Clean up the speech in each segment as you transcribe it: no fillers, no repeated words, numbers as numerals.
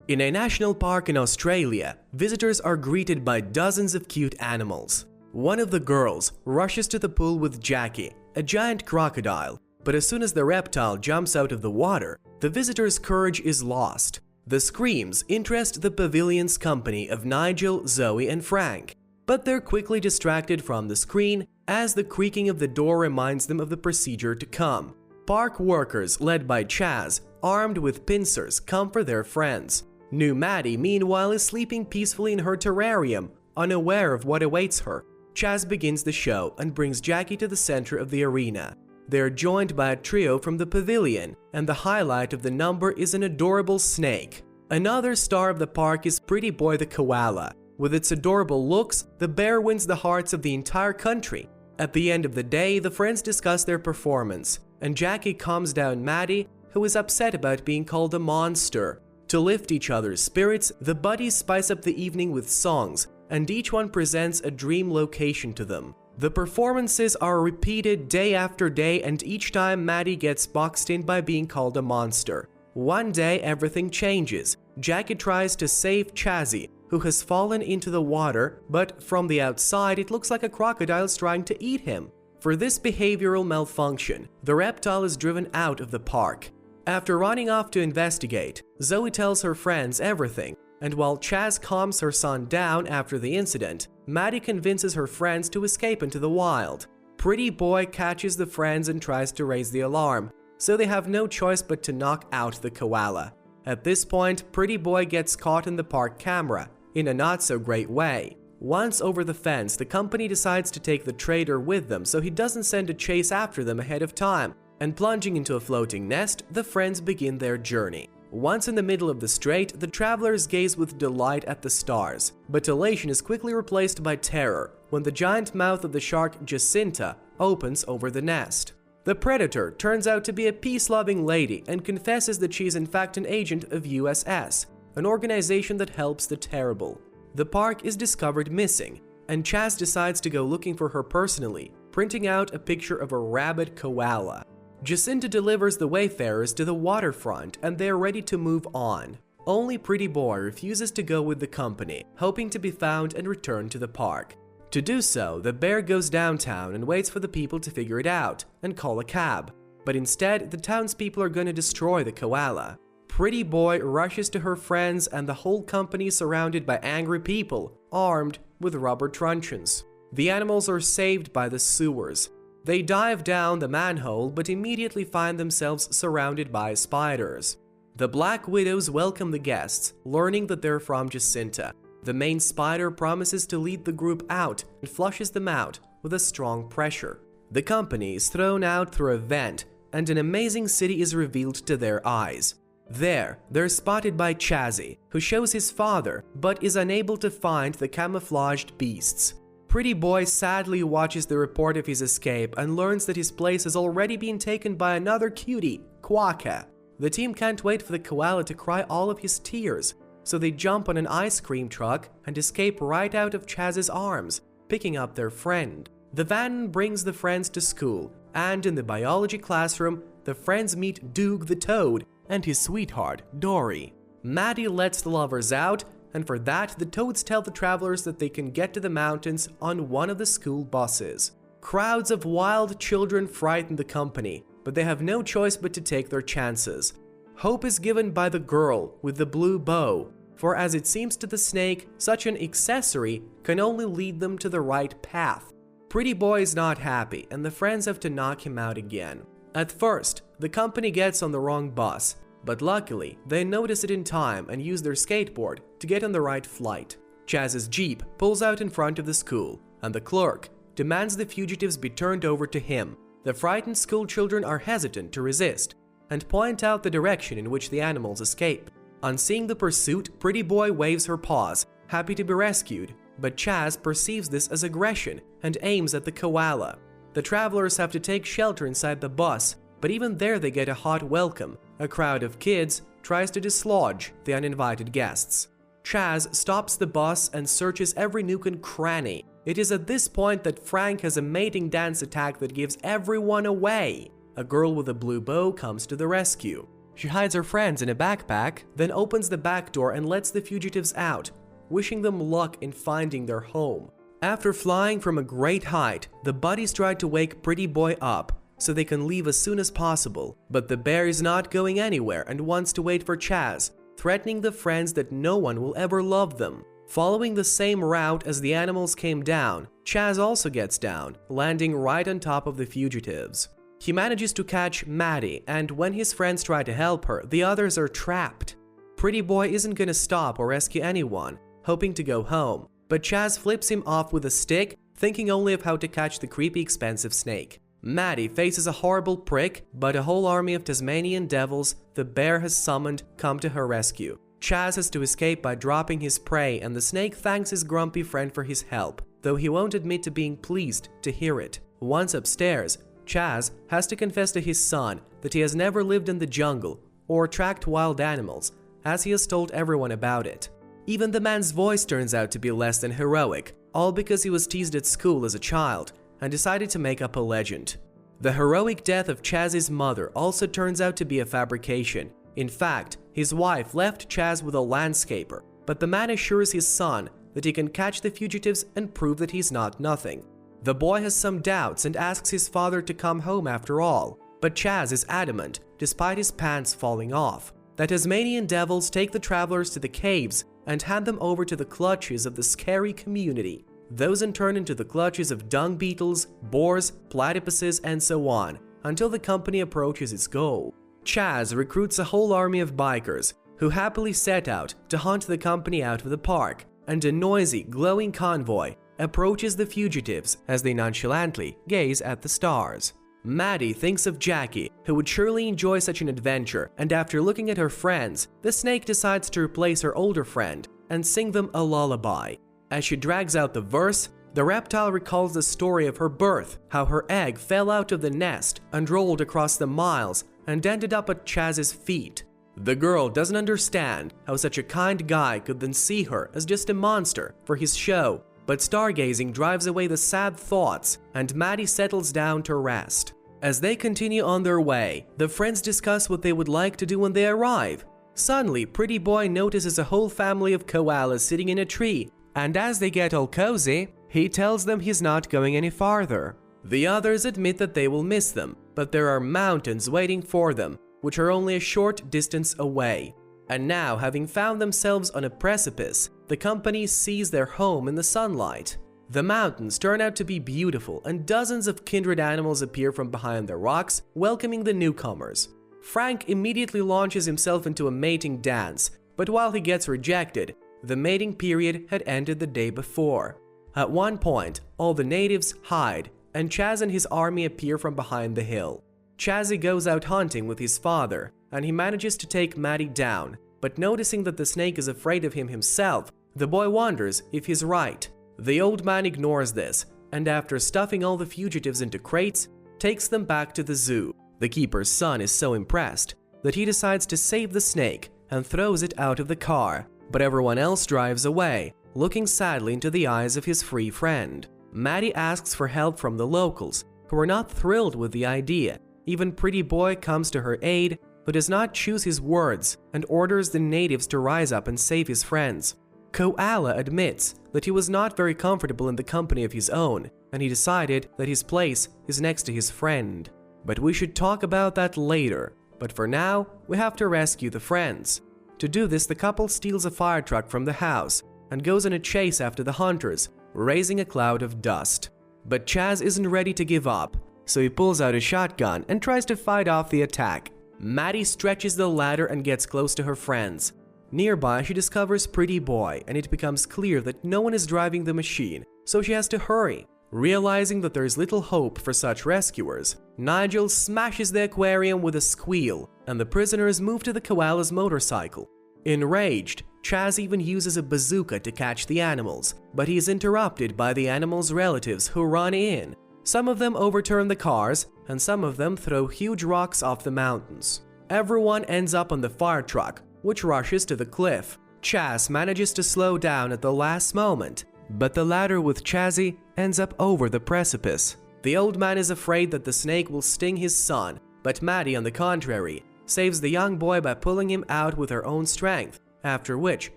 In a national park in Australia, visitors are greeted by dozens of cute animals. One of the girls rushes to the pool with Jacky, a giant crocodile, but as soon as the reptile jumps out of the water, the visitor's courage is lost. The screams interest the pavilion's company of Nigel, Zoe, and Frank, but they're quickly distracted from the screen as the creaking of the door reminds them of the procedure to come. Park workers led by Chaz, armed with pincers, comfort their friends. New Maddie, meanwhile, is sleeping peacefully in her terrarium, unaware of what awaits her. Chaz begins the show and brings Jacky to the center of the arena. They're joined by a trio from the pavilion, and the highlight of the number is an adorable snake. Another star of the park is Pretty Boy the koala. With its adorable looks, the bear wins the hearts of the entire country. At the end of the day, the friends discuss their performance, and Jacky calms down Maddie, who is upset about being called a monster. To lift each other's spirits, the buddies spice up the evening with songs, and each one presents a dream location to them. The performances are repeated day after day, and each time Maddie gets boxed in by being called a monster. One day everything changes. Jacky tries to save Chazzy, who has fallen into the water, but from the outside it looks like a crocodile is trying to eat him. For this behavioral malfunction, the reptile is driven out of the park. After running off to investigate, Zoe tells her friends everything, and while Chaz calms her son down after the incident, Maddie convinces her friends to escape into the wild. Pretty Boy catches the friends and tries to raise the alarm, so they have no choice but to knock out the koala. At this point, Pretty Boy gets caught in the park camera, in a not-so-great way. Once over the fence, the company decides to take the trader with them so he doesn't send a chase after them ahead of time, and plunging into a floating nest, the friends begin their journey. Once in the middle of the strait, the travelers gaze with delight at the stars, but elation is quickly replaced by terror when the giant mouth of the shark Jacinta opens over the nest. The predator turns out to be a peace-loving lady and confesses that she is in fact an agent of USS, an organization that helps the terrible. The park is discovered missing, and Chaz decides to go looking for her personally, printing out a picture of a rabid koala. Jacinta delivers the wayfarers to the waterfront and they are ready to move on. Only Pretty Boy refuses to go with the company, hoping to be found and return to the park. To do so, the bear goes downtown and waits for the people to figure it out and call a cab. But instead, the townspeople are going to destroy the koala. Pretty Boy rushes to her friends and the whole company is surrounded by angry people, armed with rubber truncheons. The animals are saved by the sewers. They dive down the manhole but immediately find themselves surrounded by spiders. The Black Widows welcome the guests, learning that they're from Jacinta. The main spider promises to lead the group out and flushes them out with a strong pressure. The company is thrown out through a vent and an amazing city is revealed to their eyes. There, they're spotted by Chazzy, who shows his father but is unable to find the camouflaged beasts. Pretty Boy sadly watches the report of his escape and learns that his place has already been taken by another cutie, Quokka. The team can't wait for the koala to cry all of his tears, so they jump on an ice cream truck and escape right out of Chaz's arms, picking up their friend. The van brings the friends to school, and in the biology classroom, the friends meet Doug the Toad and his sweetheart, Dory. Maddie lets the lovers out, and for that, the toads tell the travelers that they can get to the mountains on one of the school buses. Crowds of wild children frighten the company, but they have no choice but to take their chances. Hope is given by the girl with the blue bow, for as it seems to the snake, such an accessory can only lead them to the right path. Pretty Boy is not happy, and the friends have to knock him out again. At first, the company gets on the wrong bus, but luckily, they notice it in time and use their skateboard to get on the right flight. Chaz's jeep pulls out in front of the school, and the clerk demands the fugitives be turned over to him. The frightened school children are hesitant to resist, and point out the direction in which the animals escape. On seeing the pursuit, Pretty Boy waves her paws, happy to be rescued, but Chaz perceives this as aggression and aims at the koala. The travelers have to take shelter inside the bus, but even there they get a hot welcome. A crowd of kids tries to dislodge the uninvited guests. Chaz stops the bus and searches every nook and cranny. It is at this point that Frank has a mating dance attack that gives everyone away. A girl with a blue bow comes to the rescue. She hides her friends in a backpack, then opens the back door and lets the fugitives out, wishing them luck in finding their home. After flying from a great height, the buddies try to wake Pretty Boy up so they can leave as soon as possible, but the bear is not going anywhere and wants to wait for Chaz, threatening the friends that no one will ever love them. Following the same route as the animals came down, Chaz also gets down, landing right on top of the fugitives. He manages to catch Maddie, and when his friends try to help her, the others are trapped. Pretty Boy isn't gonna stop or rescue anyone, hoping to go home, but Chaz flips him off with a stick, thinking only of how to catch the creepy expensive snake. Maddie faces a horrible prick, but a whole army of Tasmanian devils the bear has summoned come to her rescue. Chaz has to escape by dropping his prey, and the snake thanks his grumpy friend for his help, though he won't admit to being pleased to hear it. Once upstairs, Chaz has to confess to his son that he has never lived in the jungle or tracked wild animals, as he has told everyone about it. Even the man's voice turns out to be less than heroic, all because he was teased at school as a child and decided to make up a legend. The heroic death of Chaz's mother also turns out to be a fabrication. In fact, his wife left Chaz with a landscaper, but the man assures his son that he can catch the fugitives and prove that he's not nothing. The boy has some doubts and asks his father to come home after all, but Chaz is adamant, despite his pants falling off. The Tasmanian devils take the travelers to the caves and hand them over to the clutches of the scary community. Those in turn into the clutches of dung beetles, boars, platypuses, and so on, until the company approaches its goal. Chaz recruits a whole army of bikers, who happily set out to hunt the company out of the park, and a noisy, glowing convoy approaches the fugitives as they nonchalantly gaze at the stars. Maddie thinks of Jacky, who would surely enjoy such an adventure, and after looking at her friends, the snake decides to replace her older friend and sing them a lullaby. As she drags out the verse, the reptile recalls the story of her birth, how her egg fell out of the nest and rolled across the miles and ended up at Chaz's feet. The girl doesn't understand how such a kind guy could then see her as just a monster for his show, but stargazing drives away the sad thoughts and Maddie settles down to rest. As they continue on their way, the friends discuss what they would like to do when they arrive. Suddenly, Pretty Boy notices a whole family of koalas sitting in a tree, and as they get all cozy, he tells them he's not going any farther. The others admit that they will miss them, but there are mountains waiting for them, which are only a short distance away. And now, having found themselves on a precipice, the company sees their home in the sunlight. The mountains turn out to be beautiful, and dozens of kindred animals appear from behind the rocks, welcoming the newcomers. Frank immediately launches himself into a mating dance, but while he gets rejected, the mating period had ended the day before. At one point, all the natives hide, and Chaz and his army appear from behind the hill. Chazzy goes out hunting with his father, and he manages to take Maddie down, but noticing that the snake is afraid of him himself, the boy wonders if he's right. The old man ignores this, and after stuffing all the fugitives into crates, takes them back to the zoo. The keeper's son is so impressed that he decides to save the snake and throws it out of the car, but everyone else drives away, looking sadly into the eyes of his free friend. Maddie asks for help from the locals, who are not thrilled with the idea. Even Pretty Boy comes to her aid, but does not choose his words and orders the natives to rise up and save his friends. Koala admits that he was not very comfortable in the company of his own, and he decided that his place is next to his friend. But we should talk about that later. But for now, we have to rescue the friends. To do this, the couple steals a fire truck from the house and goes on a chase after the hunters, raising a cloud of dust. But Chaz isn't ready to give up, so he pulls out a shotgun and tries to fight off the attack. Maddie stretches the ladder and gets close to her friends. Nearby, she discovers Pretty Boy, and it becomes clear that no one is driving the machine, so she has to hurry. Realizing that there is little hope for such rescuers, Nigel smashes the aquarium with a squeal, and the prisoners move to the koala's motorcycle. Enraged, Chaz even uses a bazooka to catch the animals, but he is interrupted by the animals' relatives who run in. Some of them overturn the cars, and some of them throw huge rocks off the mountains. Everyone ends up on the fire truck, which rushes to the cliff. Chaz manages to slow down at the last moment, but the ladder with Chazzy ends up over the precipice. The old man is afraid that the snake will sting his son, but Maddie, on the contrary, saves the young boy by pulling him out with her own strength, after which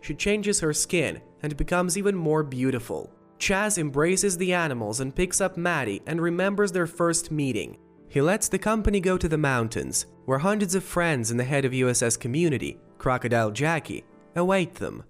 she changes her skin and becomes even more beautiful. Chaz embraces the animals and picks up Maddie and remembers their first meeting. He lets the company go to the mountains, where hundreds of friends and the head of USS Community, Crocodile Jacky, await them.